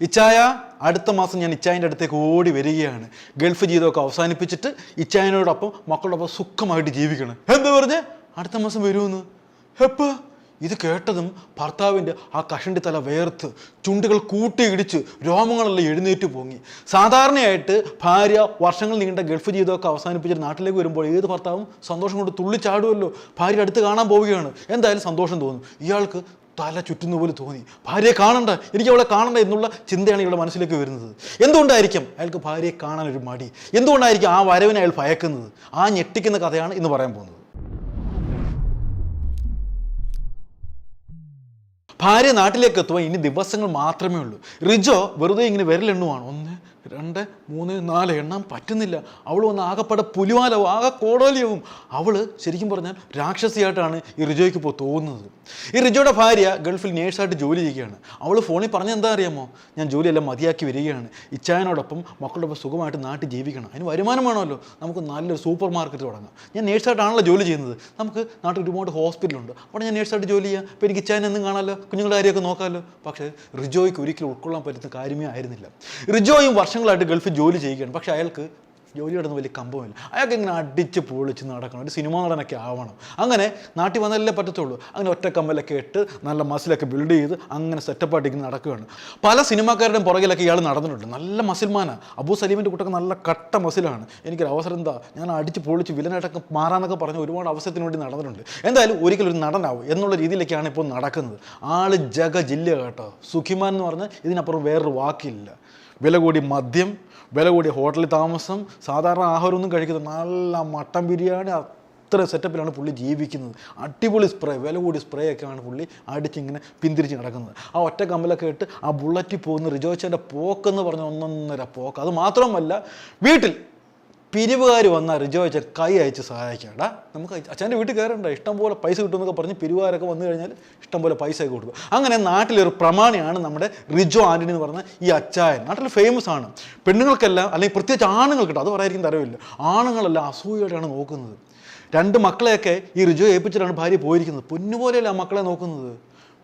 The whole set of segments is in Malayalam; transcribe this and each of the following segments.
ഇച്ചായ അടുത്ത മാസം ഞാൻ ഇച്ചായൻ്റെ അടുത്തേക്ക് ഓടി വരികയാണ്. ഗൾഫ് ജീവിതമൊക്കെ അവസാനിപ്പിച്ചിട്ട് ഇച്ചായനോടൊപ്പം മക്കളോടൊപ്പം സുഖമായിട്ട് ജീവിക്കണം. എന്താ പറഞ്ഞേ? അടുത്ത മാസം വരുമെന്ന്. എപ്പോൾ? ഇത് കേട്ടതും ഭർത്താവിൻ്റെ ആ കഷണ്ടി തല വേർത്ത് ചുണ്ടുകൾ കൂട്ടിയിടിച്ച് രോമങ്ങളെല്ലാം എഴുന്നേറ്റ് പോങ്ങി. സാധാരണയായിട്ട് ഭാര്യ വർഷങ്ങൾ നീണ്ട ഗൾഫ് ജീവിതമൊക്കെ അവസാനിപ്പിച്ചിട്ട് നാട്ടിലേക്ക് വരുമ്പോൾ ഏത് ഭർത്താവും സന്തോഷം കൊണ്ട് തുള്ളിച്ചാടുമല്ലോ. ഭാര്യ അടുത്ത് കാണാൻ പോവുകയാണ്. എന്തായാലും സന്തോഷം തോന്നും. ഇയാൾക്ക് തല ചുറ്റുന്ന പോലെ തോന്നി. ഭാര്യയെ കാണണ്ട, എനിക്ക് അവളെ കാണണ്ട എന്നുള്ള ചിന്തയാണ് ഇയാളുടെ മനസ്സിലേക്ക് വരുന്നത്. എന്തുകൊണ്ടായിരിക്കും അയാൾക്ക് ഭാര്യയെ കാണാനൊരു മടി? എന്തുകൊണ്ടായിരിക്കും ആ വരവിനെ അയാൾ ഭയക്കുന്നത്? ആ ഞെട്ടിക്കുന്ന കഥയാണ് ഇന്ന് പറയാൻ പോകുന്നത്. ഭാര്യ നാട്ടിലേക്ക് എത്തുവാൻ ഇനി ദിവസങ്ങൾ മാത്രമേ ഉള്ളൂ. റിജോ വെറുതെ ഇങ്ങനെ വിരലെണ്ണുവാണ്. 1, 2, 3, 4 എണ്ണാൻ പറ്റുന്നില്ല. അവൾ വന്ന് ആകെപ്പാടെ പുലിവാലാവും, ആകെ കോടാലിയാവും. അവൾ ശരിക്കും പറഞ്ഞാൽ രാക്ഷസിയായിട്ടാണ് ഈ റിജോയ്ക്ക് ഇപ്പോൾ തോന്നുന്നത്. ഈ റിജോയുടെ ഭാര്യ ഗൾഫിൽ നേഴ്സായിട്ട് ജോലി ചെയ്യുകയാണ്. അവൾ ഫോണിൽ പറഞ്ഞ എന്താ അറിയാമോ? ഞാൻ ജോലിയെല്ലാം മതിയാക്കി വരികയാണ്, ഇച്ചായനോടൊപ്പം മക്കളോടൊപ്പം സുഖമായിട്ട് നാട്ടിൽ ജീവിക്കണം, അതിന് വരുമാനം വേണമല്ലോ, നമുക്ക് നല്ലൊരു സൂപ്പർ മാർക്കറ്റ് തുടങ്ങാം. ഞാൻ നേഴ്സായിട്ടാണല്ലോ ജോലി ചെയ്യുന്നത്, നമുക്ക് നാട്ടിൽ ഒരുപാട് ഹോസ്പിറ്റലുണ്ട്, അവിടെ ഞാൻ നേഴ്സായിട്ട് ജോലി ചെയ്യാം. അപ്പോൾ എനിക്ക് ഇച്ചായനെ എന്നും കാണാമല്ലോ, കുഞ്ഞുങ്ങളുടെ കാര്യമൊക്കെ നോക്കാമല്ലോ. പക്ഷേ റിജോയ്ക്ക് ഒരിക്കലും ഉൾക്കൊള്ളാൻ പറ്റുന്ന കാര്യമേ ആയിരുന്നില്ല. റിജോയും വർഷങ്ങളായിട്ട് ഗൾഫിൽ ജോലി ചെയ്യുകയാണ്. പക്ഷേ അയാൾക്ക് ജോലിയോടൊന്നും വലിയ കമ്പമില്ല. അയാൾക്ക് ഇങ്ങനെ അടിച്ച് പൊളിച്ച് നടക്കണം, ഒരു സിനിമ നടനൊക്കെ ആവണം. അങ്ങനെ നാട്ടിൽ വന്നാലല്ലേ പറ്റത്തുള്ളൂ. അങ്ങനെ ഒറ്റക്കമ്പലൊക്കെ ഇട്ട് നല്ല മസിലൊക്കെ ബിൽഡ് ചെയ്ത് അങ്ങനെ സെറ്റപ്പായിട്ട് ഇങ്ങനെ നടക്കുകയാണ്. പല സിനിമാക്കാരുടെയും പുറകിലൊക്കെ ഇയാൾ നടന്നിട്ടുണ്ട്. നല്ല മസിൽമാനാണ്. അബു സലീമിൻ്റെ കൂട്ടൊക്കെ നല്ല കട്ട മസിലാണ്. എനിക്കൊരു അവസരം എന്താ, ഞാൻ അടിച്ച് പൊളിച്ച് വില്ലനായിട്ടൊക്കെ മാറാന്നൊക്കെ പറഞ്ഞ് ഒരുപാട് അവസരത്തിന് വേണ്ടി നടന്നിട്ടുണ്ട്. എന്തായാലും ഒരിക്കലും ഒരു നടനാവും എന്നുള്ള രീതിയിലേക്കാണ് ഇപ്പോൾ നടക്കുന്നത്. ആള് ജില്ല കേട്ടോ. സുഖിമാൻ എന്ന് പറഞ്ഞാൽ ഇതിനപ്പുറം വേറൊരു വാക്കില്ല. വില കൂടി മദ്യം, വില കൂടിയ ഹോട്ടലിൽ താമസം, സാധാരണ ആഹാരമൊന്നും കഴിക്കുന്നത്, നല്ല മട്ടൻ ബിരിയാണി, അത്ര സെറ്റപ്പിലാണ് പുള്ളി ജീവിക്കുന്നത്. അടിപൊളി സ്പ്രേ, വില കൂടിയ സ്പ്രേ ഒക്കെയാണ് പുള്ളി അടിച്ചിങ്ങനെ പിന്തിരിച്ച് നടക്കുന്നത്. ആ ഒറ്റ കമ്പലൊക്കെ ഇട്ട് ആ ബുള്ളറ്റിൽ പോകുന്ന റിജോച്ചൻ്റെ പോക്കെന്ന് പറഞ്ഞ 1.5 പോക്ക്. അത് മാത്രമല്ല, വീട്ടിൽ പിരിവുകാർ വന്നാൽ റിജോച്ചൻ കൈ അയച്ച് സഹായിക്കാടാ, നമുക്ക് അച്ഛൻ്റെ വീട്ടിൽ കയറണ്ട, ഇഷ്ടംപോലെ പൈസ കിട്ടുമെന്നൊക്കെ പറഞ്ഞ് പിരിവുകാരൊക്കെ വന്നു കഴിഞ്ഞാൽ ഇഷ്ടംപോലെ പൈസയൊക്കെ കൊടുക്കും. അങ്ങനെ നാട്ടിലൊരു പ്രമാണിയാണ് നമ്മുടെ റിജോ ആൻ്റണി എന്ന് പറഞ്ഞ ഈ അച്ചായൻ. നാട്ടിൽ ഫേമസ് ആണ്. പെണ്ണുങ്ങൾക്കെല്ലാം, അല്ലെങ്കിൽ പ്രത്യേകിച്ച് ആണുങ്ങൾക്ക്, അത് പറയായിരിക്കും തരവില്ല, ആണുങ്ങളെല്ലാം അസൂയോടെയാണ് നോക്കുന്നത്. 2 മക്കളെയൊക്കെ ഈ റിജോ ഏൽപ്പിച്ചിട്ടാണ് ഭാര്യ പോയിരിക്കുന്നത്. പൊന്നുപോലെയല്ല ആ മക്കളെ നോക്കുന്നത്.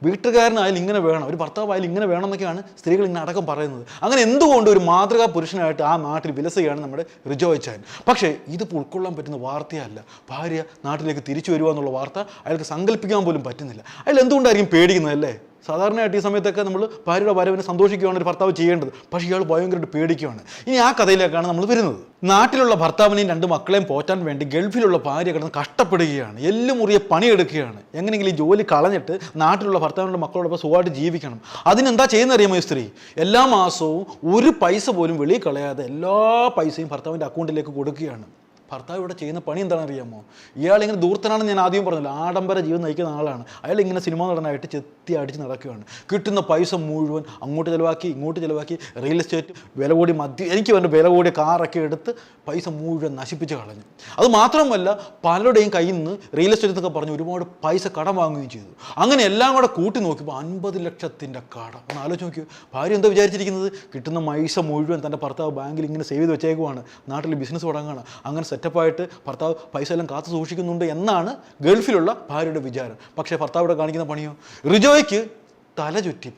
വീട്ടുകാരനായാലും ഇങ്ങനെ വേണം, ഒരു ഭർത്താവായാലും ഇങ്ങനെ വേണം എന്നൊക്കെയാണ് സ്ത്രീകൾ ഇങ്ങനെ അടക്കം പറയുന്നത്. അങ്ങനെ എന്തുകൊണ്ട് ഒരു മാതൃകാ പുരുഷനായിട്ട് ആ നാട്ടിൽ വിലസുകയാണ് നമ്മുടെ റിജോ അച്ചായൻ. പക്ഷേ ഇതിപ്പോൾ ഉൾക്കൊള്ളാൻ പറ്റുന്ന വാർത്തയല്ല. ഭാര്യ നാട്ടിലേക്ക് തിരിച്ചു വരിക എന്നുള്ള വാർത്ത അയാൾക്ക് സങ്കല്പിക്കാൻ പോലും പറ്റുന്നില്ല. അയാൾ എന്തുകൊണ്ടായിരിക്കും പേടിക്കുന്നത് അല്ലേ? സാധാരണയായിട്ട് ഈ സമയത്തൊക്കെ നമ്മൾ ഭാര്യയുടെ വരവിനെ സന്തോഷിക്കുകയാണ് ഒരു ഭർത്താവ് ചെയ്യേണ്ടത്. പക്ഷേ ഇയാൾ ഭയങ്കരമായിട്ട് പേടിക്കുകയാണ്. ഇനി ആ കഥയിലേക്കാണ് നമ്മൾ വരുന്നത്. നാട്ടിലുള്ള ഭർത്താവിനെയും 2 മക്കളെയും പോറ്റാൻ വേണ്ടി ഗൾഫിലുള്ള ഭാര്യ കിടന്ന് കഷ്ടപ്പെടുകയാണ്, എല്ലുമുറിയെ പണിയെടുക്കുകയാണ്. എങ്ങനെയെങ്കിലും ഈ ജോലി കളഞ്ഞിട്ട് നാട്ടിലുള്ള ഭർത്താവിൻ്റെ മക്കളോടൊപ്പം സുഖമായിട്ട് ജീവിക്കണം. അതിനെന്താ ചെയ്യുന്നറിയാമോ ഈ സ്ത്രീ? എല്ലാ മാസവും ഒരു പൈസ പോലും വെളിയിൽ കളയാതെ എല്ലാ പൈസയും ഭർത്താവിൻ്റെ അക്കൗണ്ടിലേക്ക് കൊടുക്കുകയാണ്. ഭർത്താവ് ഇവിടെ ചെയ്യുന്ന പണി എന്താണെന്ന് അറിയാമോ? ഇയാളിങ്ങനെ ദൂർത്തനാണെന്ന് ഞാൻ ആദ്യം പറഞ്ഞില്ല, ആഡംബര ജീവിതം നയിക്കുന്ന ആളാണ്. അയാൾ ഇങ്ങനെ സിനിമ നടനായിട്ട് ചെത്തി അടിച്ച് നടക്കുകയാണ്. കിട്ടുന്ന പൈസ മുഴുവൻ അങ്ങോട്ട് ചിലവാക്കി ഇങ്ങോട്ട് ചിലവാക്കി, റിയൽ എസ്റ്റേറ്റ്, വില കൂടി മദ്യം, എനിക്ക് വേണ്ട വില കൂടിയ കാറൊക്കെ എടുത്ത് പൈസ മുഴുവൻ നശിപ്പിച്ച് കളഞ്ഞു. അത് മാത്രമല്ല, പലരുടെയും കയ്യിൽ നിന്ന് റിയൽ എസ്റ്റേറ്റ് എന്നൊക്കെ പറഞ്ഞ് ഒരുപാട് പൈസ കടം വാങ്ങുകയും ചെയ്തു. അങ്ങനെ എല്ലാം കൂടെ കൂട്ടി നോക്കിയപ്പോൾ 50 ലക്ഷത്തിൻ്റെ കടം. ഒന്ന് ആലോചിച്ച് നോക്കിയോ. ഭാര്യ എന്താ വിചാരിച്ചിരിക്കുന്നത്? കിട്ടുന്ന പൈസ മുഴുവൻ തൻ്റെ ഭർത്താവ് ബാങ്കിൽ ഇങ്ങനെ സേവ് ചെയ്ത് വെച്ചേക്കുവാണ്, നാട്ടിൽ ബിസിനസ് തുടങ്ങുകയാണ്. അങ്ങനെ സെറ്റപ്പായിട്ട് ഭർത്താവ് പൈസ എല്ലാം കാത്തു സൂക്ഷിക്കുന്നുണ്ട് എന്നാണ് ഗൾഫിലുള്ള ഭാര്യയുടെ വിചാരം. പക്ഷേ ഭർത്താവ് ഇവിടെ കാണിക്കുന്ന പണിയോ? റിജോയ്ക്ക് തല ചുറ്റി.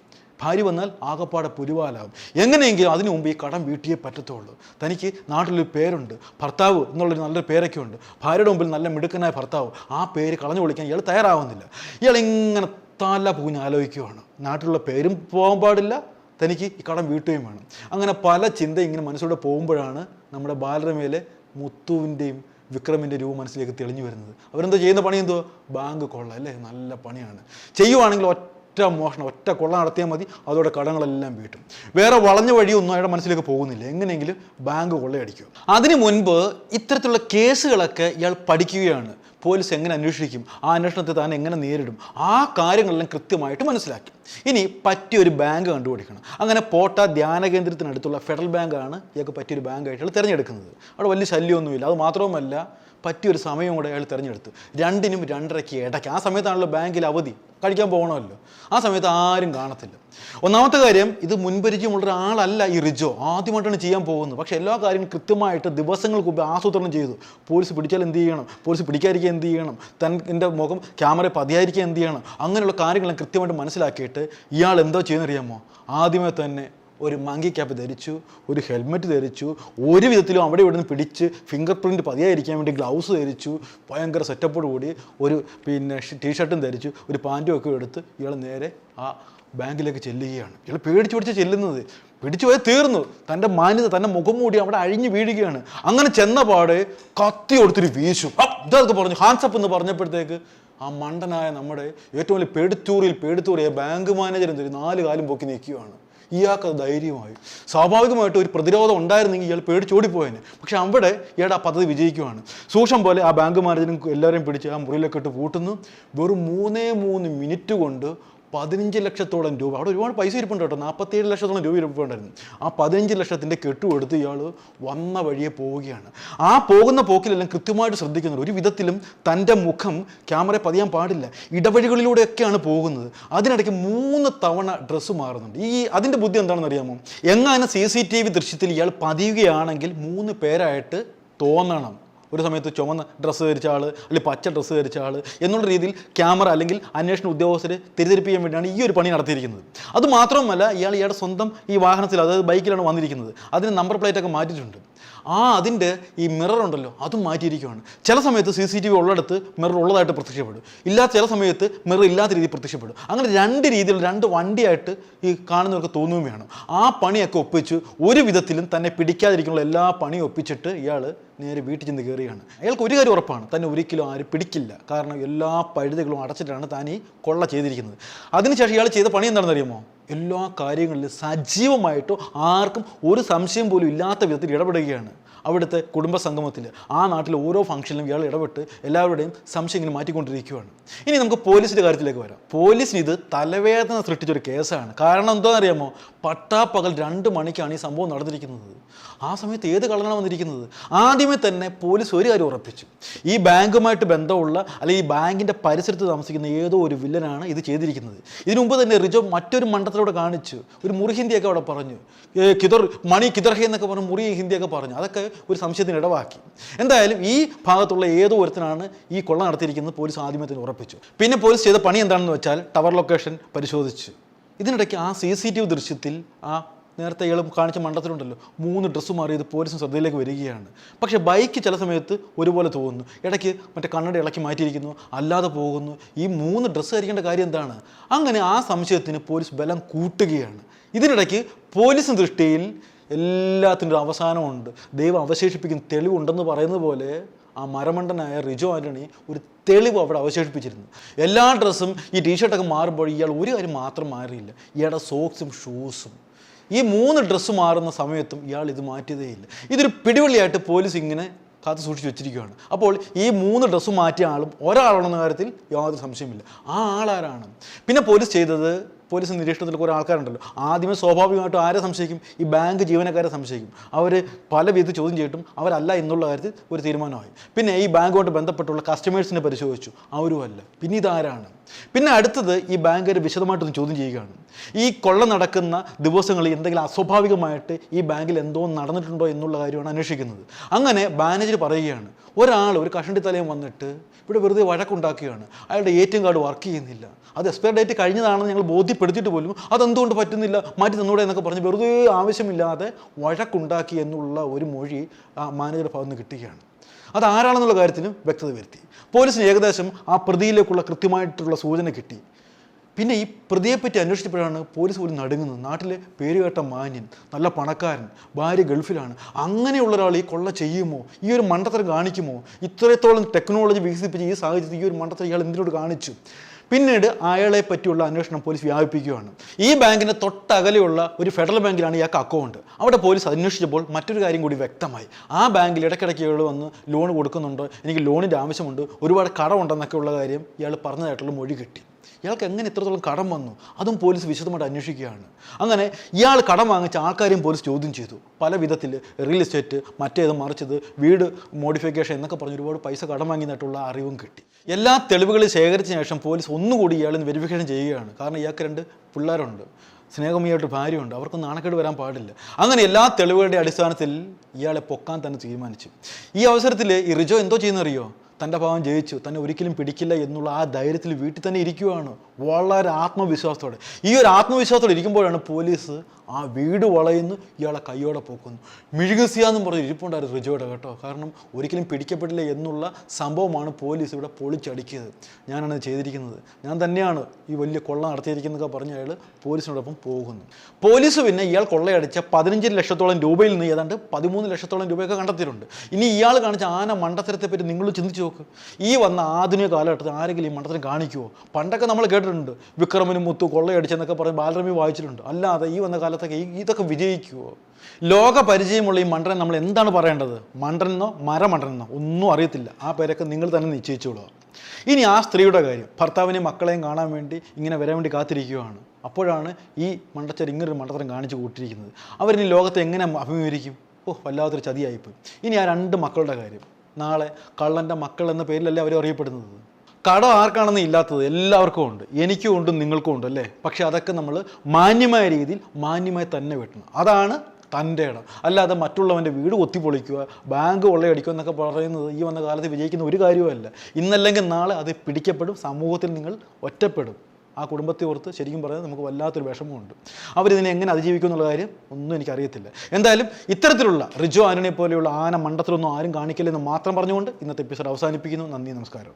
ഭാര്യ വന്നാൽ ആകപ്പാടെ പുലിവാലാവും. എങ്ങനെയെങ്കിലും അതിനു മുമ്പ് ഈ കടം വീട്ടിയേ പറ്റത്തുള്ളൂ. തനിക്ക് നാട്ടിലൊരു പേരുണ്ട്, ഭർത്താവ് എന്നുള്ളൊരു നല്ലൊരു പേരൊക്കെ ഉണ്ട്. ഭാര്യയുടെ മുമ്പിൽ നല്ല മിടുക്കനായ ഭർത്താവ്, ആ പേര് കളഞ്ഞു പൊളിക്കാൻ ഇയാൾ തയ്യാറാവുന്നില്ല. ഇയാൾ ഇങ്ങനെ തല പൂഞ്ഞ് ആലോചിക്കുകയാണ്. നാട്ടിലുള്ള പേരും പോകാൻ പാടില്ല, തനിക്ക് ഈ കടം വീട്ടുകയും വേണം. അങ്ങനെ പല ചിന്ത ഇങ്ങനെ മനസ്സിലൂടെ പോകുമ്പോഴാണ് നമ്മുടെ ബാലരമയിലെ മുത്തുവിൻ്റെയും വിക്രമിൻ്റെ രൂപ മനസ്സിലേക്ക് തെളിഞ്ഞു വരുന്നത്. അവരെന്താ ചെയ്യുന്ന പണി? എന്തോ ബാങ്ക് കൊള്ള അല്ലേ, നല്ല പണിയാണ്. ചെയ്യുവാണെങ്കിൽ ഒറ്റ മോഷണം, ഒറ്റ കൊള്ള നടത്തിയാൽ മതി, അതോടെ കടങ്ങളെല്ലാം വീട്ടും. വേറെ വളഞ്ഞ വഴിയൊന്നും അയാളുടെ മനസ്സിലേക്ക് പോകുന്നില്ല. എങ്ങനെയെങ്കിലും ബാങ്ക് കൊള്ളയടിക്കുക. അതിനു മുൻപ് ഇത്തരത്തിലുള്ള കേസുകളൊക്കെ ഇയാൾ പഠിക്കുകയാണ്. പോലീസ് എങ്ങനെ അന്വേഷിക്കും, ആ അന്വേഷണത്തെ താൻ എങ്ങനെ നേരിടും, ആ കാര്യങ്ങളെല്ലാം കൃത്യമായിട്ട് മനസ്സിലാക്കി. ഇനി പറ്റിയൊരു ബാങ്ക് കണ്ടുപിടിക്കണം. അങ്ങനെ പോട്ട ധ്യാന കേന്ദ്രത്തിനടുത്തുള്ള ഫെഡറൽ ബാങ്കാണ് ഇയാൾക്ക് പറ്റിയൊരു ബാങ്കായിട്ട് തിരഞ്ഞെടുക്കുന്നത്. അവിടെ വലിയ ശല്യമൊന്നുമില്ല. അത് മാത്രവുമല്ല, പറ്റിയൊരു സമയം കൂടെ അയാൾ തിരഞ്ഞെടുത്തു. 2-നും 2:30 ഇടയ്ക്ക്. ആ സമയത്താണല്ലോ ബാങ്കിൽ അവധി, കഴിക്കാൻ പോകണമല്ലോ. ആ സമയത്ത് ആരും കാണത്തില്ല. ഒന്നാമത്തെ കാര്യം, ഇത് മുൻപരിചയമുള്ള ഒരാളല്ല ഈ റിജോ. ആദ്യമായിട്ടാണ് ചെയ്യാൻ പോകുന്നത്. പക്ഷേ എല്ലാ കാര്യങ്ങളും കൃത്യമായിട്ട് ദിവസങ്ങൾക്ക് മുമ്പ് ആസൂത്രണം ചെയ്തു. പോലീസ് പിടിച്ചാൽ എന്ത് ചെയ്യണം, പോലീസ് പിടിക്കാതിരിക്കാൻ എന്ത് ചെയ്യണം, തൻ്റെ മുഖം ക്യാമറ പതിയായിരിക്കാൻ എന്ത് ചെയ്യണം, അങ്ങനെയുള്ള കാര്യങ്ങളെല്ലാം കൃത്യമായിട്ട് മനസ്സിലാക്കിയിട്ട് ഇയാൾ എന്തോ ചെയ്യുന്നറിയാമോ? ആദ്യമേ തന്നെ ഒരു മങ്കി ക്യാപ്പ് ധരിച്ചു, ഒരു ഹെൽമെറ്റ് ധരിച്ചു, ഒരു വിധത്തിലും അവിടെ ഇവിടെ നിന്ന് പിടിച്ച് ഫിംഗർ പ്രിൻറ്റ് പതിയായിരിക്കാൻ വേണ്ടി ഗ്ലൗസ് ധരിച്ചു, ഭയങ്കര സെറ്റപ്പോട് കൂടി ഒരു ടീഷർട്ടും ധരിച്ചു, ഒരു പാൻറ്റും ഒക്കെ എടുത്ത് ഇയാൾ നേരെ ആ ബാങ്കിലേക്ക് ചെല്ലുകയാണ്. ഇയാൾ പേടിച്ച് പിടിച്ച് ചെല്ലുന്നത്, പിടിച്ചു പോയാൽ തീർന്നു. തൻ്റെ മാന്യത, തൻ്റെ മുഖം മൂടി അവിടെ അഴിഞ്ഞു വീഴുകയാണ്. അങ്ങനെ ചെന്ന പാടെ കത്തി കൊടുത്തിട്ട് വീശും. ഇതൊക്കെ പറഞ്ഞു ഹാൻഡ്സപ്പ് എന്ന് പറഞ്ഞപ്പോഴത്തേക്ക് ആ മണ്ടനായ നമ്മുടെ ഏറ്റവും വലിയ പേടുത്തൂറിയ ബാങ്ക് മാനേജർ എന്തൊരു 4 കാലും പൊക്കി നിൽക്കുകയാണ്. ഇയാൾക്ക് ധൈര്യമായി. സ്വാഭാവികമായിട്ട് ഒരു പ്രതിരോധം ഉണ്ടായിരുന്നെങ്കിൽ ഇയാൾ പേടിച്ചോടിപ്പോയതിന്. പക്ഷെ അവിടെ ഇയാളുടെ ആ പദ്ധതി വിജയിക്കുവാണ്. സൂക്ഷം പോലെ ആ ബാങ്ക് മാനേജറും എല്ലാവരെയും പിടിച്ച് ആ മുറിയിലൊക്കെ ഇട്ട് പൂട്ടുന്നു. വെറും 3 മിനിറ്റ് കൊണ്ട് 15 ലക്ഷത്തോളം രൂപ, അവിടെ ഒരുപാട് പൈസ ഇരിപ്പുണ്ട് കേട്ടോ, 47 ലക്ഷത്തോളം രൂപ ഇരിപ്പുണ്ടായിരുന്നു. ആ 15 ലക്ഷത്തിൻ്റെ കെട്ടുമെടുത്ത് ഇയാൾ വന്ന വഴിയെ പോവുകയാണ്. ആ പോകുന്ന പോക്കിലെല്ലാം കൃത്യമായിട്ട് ശ്രദ്ധിക്കുന്നുണ്ട്. ഒരു വിധത്തിലും തൻ്റെ മുഖം ക്യാമറ പതിയാൻ പാടില്ല. ഇടവഴികളിലൂടെയൊക്കെയാണ് പോകുന്നത്. അതിനിടയ്ക്ക് 3 തവണ ഡ്രസ്സ് മാറുന്നുണ്ട്. അതിൻ്റെ ബുദ്ധി എന്താണെന്ന് അറിയാമോ? എങ്ങനെ CCTV ദൃശ്യത്തിൽ ഇയാൾ പതിയുകയാണെങ്കിൽ 3 പേരായിട്ട് തോന്നണം. ഒരു സമയത്ത് ചുവന്ന ഡ്രസ്സ് ധരിച്ച ആൾ, അല്ലെങ്കിൽ പച്ച ഡ്രസ്സ് ധരിച്ച ആൾ എന്നുള്ള രീതിയിൽ ക്യാമറ അല്ലെങ്കിൽ അന്വേഷണ ഉദ്യോഗസ്ഥരെ തിരിച്ചറിയിപ്പിക്കാൻ വേണ്ടിയാണ് ഈ ഒരു പണി നടത്തിയിരിക്കുന്നത്. അതുമാത്രമല്ല, ഇയാളുടെ സ്വന്തം ഈ വാഹനത്തിൽ, അതായത് ബൈക്കിലാണ് വന്നിരിക്കുന്നത്. അതിന് നമ്പർ പ്ലേറ്റൊക്കെ മാറ്റിയിട്ടുണ്ട്. അതിൻ്റെ ഈ മിറർ ഉണ്ടല്ലോ, അതും മാറ്റിയിരിക്കുകയാണ്. ചില സമയത്ത് CCTV ഉള്ളിടത്ത് മിറർ ഉള്ളതായിട്ട് പ്രത്യക്ഷപ്പെടും, ഇല്ലാത്ത ചില സമയത്ത് മിറർ ഇല്ലാത്ത രീതിയിൽ പ്രത്യക്ഷപ്പെടും. അങ്ങനെ 2 രീതിയിൽ 2 വണ്ടിയായിട്ട് ഈ കാണുന്നവർക്ക് തോന്നുകയും വേണം. ആ പണിയൊക്കെ ഒപ്പിച്ച് ഒരു വിധത്തിലും തന്നെ പിടിക്കാതിരിക്കാനുള്ള എല്ലാ പണിയും ഒപ്പിച്ചിട്ട് ഇയാൾ നേരെ വീട്ടിൽ ചെന്ന് കയറുകയാണ്. അയാൾക്ക് ഒരു കാര്യം ഉറപ്പാണ്, തന്നെ ഒരിക്കലും ആരും പിടിക്കില്ല. കാരണം എല്ലാ പഴുതുകളും അടച്ചിട്ടാണ് താൻ ഈ കൊള്ള ചെയ്തിരിക്കുന്നത്. അതിനുശേഷം ഇയാൾ ചെയ്ത പണി എന്താണെന്ന് അറിയാമോ? എല്ലാ കാര്യങ്ങളിലും സജീവമായിട്ടോ ആർക്കും ഒരു സംശയം പോലും ഇല്ലാത്ത വിധത്തിൽ ഇടപെടുകയാണ്. അവിടുത്തെ കുടുംബ സംഗമത്തിൽ, ആ നാട്ടിലെ ഓരോ ഫംഗ്ഷനിലും ഇയാൾ ഇടപെട്ട് എല്ലാവരുടെയും സംശയം ഇങ്ങനെ മാറ്റിക്കൊണ്ടിരിക്കുകയാണ്. ഇനി നമുക്ക് പോലീസിൻ്റെ കാര്യത്തിലേക്ക് വരാം. പോലീസിന് ഇത് തലവേദന സൃഷ്ടിച്ചൊരു കേസാണ്. കാരണം എന്താണെന്നറിയാമോ? പട്ടാപ്പകൽ 2 മണിക്കാണ് ഈ സംഭവം നടന്നിരിക്കുന്നത്. ആ സമയത്ത് ഏത് കള്ളനാണ് വന്നിരിക്കുന്നത്? ആദ്യമേ തന്നെ പോലീസ് ഒരു കാര്യം ഉറപ്പിച്ചു, ഈ ബാങ്കുമായിട്ട് ബന്ധമുള്ള അല്ലെങ്കിൽ ഈ ബാങ്കിൻ്റെ പരിസരത്ത് താമസിക്കുന്ന ഏതോ ഒരു വില്ലനാണ് ഇത് ചെയ്തിരിക്കുന്നത്. ഇതിനു മുമ്പ് തന്നെ റിജോ മറ്റൊരു മണ്ഡലത്തിലൂടെ കാണിച്ചു, ഒരു മുറി ഹിന്ദിയൊക്കെ അവിടെ പറഞ്ഞു, മണി കിതർഹി എന്നൊക്കെ പറഞ്ഞു, മുറി ഹിന്ദിയൊക്കെ പറഞ്ഞു. അതൊക്കെ ഒരു സംശയത്തിന് ഇടവാക്കി. എന്തായാലും ഈ ഭാഗത്തുള്ള ഏതോ ഒരുത്തനാണ് ഈ കൊള്ള നടത്തിയിരിക്കുന്നത് പോലീസ് ആദ്യമേ തന്നെ ഉറപ്പിച്ചു. പിന്നെ പോലീസ് ചെയ്ത പണി എന്താണെന്ന് വെച്ചാൽ ടവർ ലൊക്കേഷൻ പരിശോധിച്ചു. ഇതിനിടയ്ക്ക് ആ CCTV ദൃശ്യത്തിൽ ആ നേരത്തെ ഇയാൾ കാണിച്ച മണ്ഡലത്തിലുണ്ടല്ലോ 3 ഡ്രസ്സ് മാറിയത് പോലീസിന് ശ്രദ്ധയിലേക്ക് വരികയാണ്. പക്ഷേ ബൈക്ക് ചില സമയത്ത് ഒരുപോലെ തോന്നുന്നു, ഇടയ്ക്ക് മറ്റേ കണ്ണട ഇളക്കി മാറ്റിയിരിക്കുന്നു, അല്ലാതെ പോകുന്നു. ഈ 3 ഡ്രസ്സ് ധരിക്കേണ്ട കാര്യം എന്താണ്? അങ്ങനെ ആ സംശയത്തിന് പോലീസ് ബലം കൂട്ടുകയാണ്. ഇതിനിടയ്ക്ക് പോലീസിന് ദൃഷ്ടിയിൽ എല്ലാത്തിനും ഒരു അവസാനമുണ്ട്. ദൈവം അവശേഷിപ്പിക്കുന്ന തെളിവുണ്ടെന്ന് പറയുന്നത് പോലെ ആ മരമണ്ടനായ റിജോ ആൻ്റണി ഒരു തെളിവ് അവിടെ അവശേഷിപ്പിച്ചിരുന്നു. എല്ലാ ഡ്രസ്സും ഈ ടീഷർട്ടൊക്കെ മാറുമ്പോൾ ഇയാൾ ഒരു കാര്യം മാത്രം മാറിയില്ല, ഇയാളുടെ സോക്സും ഷൂസും. ഈ 3 ഡ്രസ്സ് മാറുന്ന സമയത്തും ഇയാൾ ഇത് മാറ്റിയതേയില്ല. ഇതൊരു പിടിവള്ളിയായിട്ട് പോലീസ് ഇങ്ങനെ കാത്തു സൂക്ഷിച്ച് വെച്ചിരിക്കുകയാണ്. അപ്പോൾ ഈ 3 ഡ്രസ്സ് മാറ്റിയ ആളും ഒരാളാണെന്ന കാര്യത്തിൽ യാതൊരു സംശയമില്ല. ആ ആളാരാണ്? പിന്നെ പോലീസ് ചെയ്തത്, പോലീസ് നിരീക്ഷണത്തിൽ കുറേ ആൾക്കാരുണ്ടല്ലോ, ആദ്യമേ സ്വാഭാവികമായിട്ടും ആരെ സംശയിക്കും? ഈ ബാങ്ക് ജീവനക്കാരെ സംശയിക്കും. അവർ പല വിധത്തിൽ ചോദ്യം ചെയ്തിട്ടും അവരല്ല എന്നുള്ള കാര്യത്തിൽ ഒരു തീരുമാനമായി. പിന്നെ ഈ ബാങ്കുമായിട്ട് ബന്ധപ്പെട്ടുള്ള കസ്റ്റമേഴ്സിനെ പരിശോധിച്ചു, അവരും അല്ല. പിന്നെ ഇതാരാണ്? പിന്നെ അടുത്തത് ഈ ബാങ്കുകാരെ വിശദമായിട്ടൊന്ന് ചോദ്യം ചെയ്യുകയാണ്. ഈ കൊള്ള നടക്കുന്ന ദിവസങ്ങളിൽ എന്തെങ്കിലും അസ്വാഭാവികമായിട്ട് ഈ ബാങ്കിൽ എന്തോ നടന്നിട്ടുണ്ടോ എന്നുള്ള കാര്യമാണ് അന്വേഷിക്കുന്നത്. അങ്ങനെ മാനേജർ പറയുകയാണ്, ഒരു കഷണ്ടി തലയും വന്നിട്ട് ഇവിടെ വെറുതെ വഴക്കുണ്ടാക്കുകയാണ്, അയാളുടെ ATM കാർഡ് വർക്ക് ചെയ്യുന്നില്ല, അത് എക്സ്പയർ ഡേറ്റ് കഴിഞ്ഞതാണെന്ന് ഞങ്ങൾ ബോധ്യപ്പെടുത്തിയിട്ട് പോലും അതെന്തുകൊണ്ട് പറ്റുന്നില്ല, മാറ്റി തന്നൂടെ എന്നൊക്കെ പറഞ്ഞ് വെറുതെ ആവശ്യമില്ലാതെ വഴക്കുണ്ടാക്കി എന്നുള്ള ഒരു മൊഴി ആ മാനേജറുടെ ഭാഗത്ത് നിന്ന് കിട്ടുകയാണ്. അതാരാണെന്നുള്ള കാര്യത്തിനും വ്യക്തത വരുത്തി. പോലീസിന് ഏകദേശം ആ പ്രതിയിലേക്കുള്ള കൃത്യമായിട്ടുള്ള സൂചന കിട്ടി. പിന്നെ ഈ പ്രതിയെപ്പറ്റി അന്വേഷിച്ചപ്പോഴാണ് പോലീസ് പോലും നടുങ്ങുന്നത്. നാട്ടിലെ പേരുകേട്ട മാന്യൻ, നല്ല പണക്കാരൻ, ഭാര്യ ഗൾഫിലാണ്, അങ്ങനെയുള്ള ഒരാൾ ഈ കൊള്ള ചെയ്യുമോ? ഈ ഒരു മണ്ടത്തരം കാണിക്കുമോ? ഇത്രത്തോളം ടെക്നോളജി വികസിപ്പിച്ച് ഈ സാഹചര്യത്തിൽ ഈ ഒരു മണ്ടത്തരം ഇയാൾ എന്തിനോട് കാണിച്ചു? പിന്നീട് അയാളെ പറ്റിയുള്ള അന്വേഷണം പോലീസ് വ്യാപിപ്പിക്കുകയാണ്. ഈ ബാങ്കിൻ്റെ തൊട്ടകലെയുള്ള ഒരു ഫെഡറൽ ബാങ്കിലാണ് ഇയാൾക്ക് അക്കൗണ്ട്. അവിടെ പോലീസ് അന്വേഷിച്ചപ്പോൾ മറ്റൊരു കാര്യം കൂടി വ്യക്തമായി. ആ ബാങ്കിൽ ഇടയ്ക്കിടയ്ക്ക് ഇയാൾ വന്ന് ലോൺ കൊടുക്കുന്നുണ്ട്, എനിക്ക് ലോണിൻ്റെ ആവശ്യമുണ്ട്, ഒരുപാട് കടമുണ്ടെന്നൊക്കെ ഉള്ള കാര്യം ഇയാൾ പറഞ്ഞതായിട്ടുള്ള മൊഴി കിട്ടി. ഇയാൾക്ക് എങ്ങനെ ഇത്രത്തോളം കടം വന്നു? അതും പോലീസ് വിശദമായിട്ട് അന്വേഷിക്കുകയാണ്. അങ്ങനെ ഇയാൾ കടം വാങ്ങിച്ച ആൾക്കാരെയും പോലീസ് ചോദ്യം ചെയ്തു. പല വിധത്തിൽ റിയൽ എസ്റ്റേറ്റ്, മറ്റേത് മറിച്ചത്, വീട് മോഡിഫിക്കേഷൻ എന്നൊക്കെ പറഞ്ഞ് ഒരുപാട് പൈസ കടം വാങ്ങിയതായിട്ടുള്ള അറിവും കിട്ടി. എല്ലാ തെളിവുകളും ശേഖരിച്ച ശേഷം പോലീസ് ഒന്നുകൂടി ഇയാളിന് വെരിഫിക്കേഷൻ ചെയ്യുകയാണ്. കാരണം ഇയാൾക്ക് 2 പിള്ളേരുണ്ട്, സ്നേഹമയായിട്ട് ഭാര്യയുണ്ട്, അവർക്ക് നാണക്കേട് വരാൻ പാടില്ല. അങ്ങനെ എല്ലാ തെളിവുകളുടെ അടിസ്ഥാനത്തിൽ ഇയാളെ പൊക്കാൻ തന്നെ തീരുമാനിച്ചു. ഈ അവസരത്തിൽ ഈ റിജോ എന്തോ ചെയ്യുന്നറിയോ? തൻ്റെ ഭാഗം ജയിച്ചു, തന്നെ ഒരിക്കലും പിടിക്കില്ല എന്നുള്ള ആ ധൈര്യത്തിൽ വീട്ടിൽ തന്നെ ഇരിക്കുകയാണ്, വളരെ ആത്മവിശ്വാസത്തോടെ. ഈ ഒരു ആത്മവിശ്വാസത്തോടെ ഇരിക്കുമ്പോഴാണ് പോലീസ് ആ വീട് വളയുന്നു, ഇയാളെ കയ്യോടെ പോക്കുന്നു. മിഴുകുസിയാന്നും പറഞ്ഞ് ഇരിപ്പുണ്ടായിരുന്നു റിജോയുടെ കേട്ടോ. കാരണം ഒരിക്കലും പിടിക്കപ്പെടില്ല എന്നുള്ള സംഭവമാണ് പോലീസ് ഇവിടെ പൊളിച്ചടിക്കിയത്. ഞാനാണ് ചെയ്തിരിക്കുന്നത്, ഞാൻ തന്നെയാണ് ഈ വലിയ കൊള്ള നടത്തിയിരിക്കുന്നതൊക്കെ പറഞ്ഞ് അയാൾ പോലീസിനോടൊപ്പം പോകുന്നു. പോലീസ് പിന്നെ ഇയാൾ കൊള്ളയടിച്ച 15 ലക്ഷത്തോളം രൂപയിൽ നിന്ന് ഏതാണ്ട് 13 ലക്ഷത്തോളം രൂപയൊക്കെ കണ്ടെത്തിയിട്ടുണ്ട്. ഇനി ഇയാൾ കാണിച്ച ആന മണ്ടത്തരത്തെ പറ്റി നിങ്ങൾ ചിന്തിച്ച് നോക്ക്. ഈ വന്ന ആധുനിക കാലഘട്ടത്തിൽ ആരെങ്കിലും ഈ മണ്ടത്തരം കാണിക്കുമോ? പണ്ടൊക്കെ നമ്മൾ കേട്ടിട്ടുണ്ട്, വിക്രമനും മുത്തു കൊള്ളയടിച്ചെന്നൊക്കെ പറഞ്ഞ് ബാലരമി വായിച്ചിട്ടുണ്ട്. അല്ലാതെ ഈ വന്ന കാലത്തൊക്കെ ഇതൊക്കെ വിജയിക്കുമോ? ലോക പരിചയമുള്ള ഈ മണ്ടൻ നമ്മൾ എന്താണ് പറയേണ്ടത്? മണ്ടനെന്നോ മരമണ്ടനെന്നോ ഒന്നും അറിയത്തില്ല. ആ പേരൊക്കെ നിങ്ങൾ തന്നെ നിശ്ചയിച്ചോളുക. ഇനി ആ സ്ത്രീയുടെ കാര്യം, ഭർത്താവിനെയും മക്കളെയും കാണാൻ വേണ്ടി ഇങ്ങനെ വരാൻ വേണ്ടി കാത്തിരിക്കുകയാണ്. അപ്പോഴാണ് ഈ മണ്ടച്ചർ ഇങ്ങനൊരു മണ്ടത്തരം കാണിച്ചു കൂട്ടിയിരിക്കുന്നത്. അവരിനി ലോകത്തെ എങ്ങനെ അഭിമുഖീകരിക്കും? വല്ലാത്തൊരു ചതിയായിപ്പോയി. ഇനി ആ 2 മക്കളുടെ കാര്യം, നാളെ കള്ളൻ്റെ മക്കൾ എന്ന പേരിലല്ലേ അവർ അറിയപ്പെടുന്നത്. കടം ആർക്കാണെന്ന് ഇല്ലാത്തത് എല്ലാവർക്കും ഉണ്ട്, എനിക്കും ഉണ്ട്, നിങ്ങൾക്കും ഉണ്ട് അല്ലേ? പക്ഷെ അതൊക്കെ നമ്മൾ മാന്യമായ രീതിയിൽ മാന്യമായി തന്നെ വെട്ടണം. അതാണ് തൻ്റെ ഇടം. അല്ലാതെ മറ്റുള്ളവൻ്റെ വീട് കൊത്തിപ്പൊളിക്കുക, ബാങ്ക് കൊള്ളയടിക്കുക എന്നൊക്കെ പറയുന്നത് ഈ വന്ന കാലത്ത് വിജയിക്കുന്ന ഒരു കാര്യവുമല്ല. ഇന്നല്ലെങ്കിൽ നാളെ അത് പിടിക്കപ്പെടും, സമൂഹത്തിൽ നിങ്ങൾ ഒറ്റപ്പെടും. ആ കുടുംബത്തെ ഓർത്ത് ശരിക്കും പറഞ്ഞാൽ നമുക്ക് വല്ലാത്തൊരു വിഷമമുണ്ട്. അവരിതിനെ എങ്ങനെ അതിജീവിക്കും എന്നുള്ള കാര്യം ഒന്നും എനിക്കറിയത്തില്ല. എന്തായാലും ഇത്തരത്തിലുള്ള റിജോ ആന്റണിയെ പോലെയുള്ള ആന മണ്ടത്തിലൊന്നും ആരും കാണിക്കില്ലെന്ന് മാത്രം പറഞ്ഞുകൊണ്ട് ഇന്നത്തെ എപ്പിസോഡ് അവസാനിപ്പിക്കുന്നു. നന്ദി, നമസ്കാരം.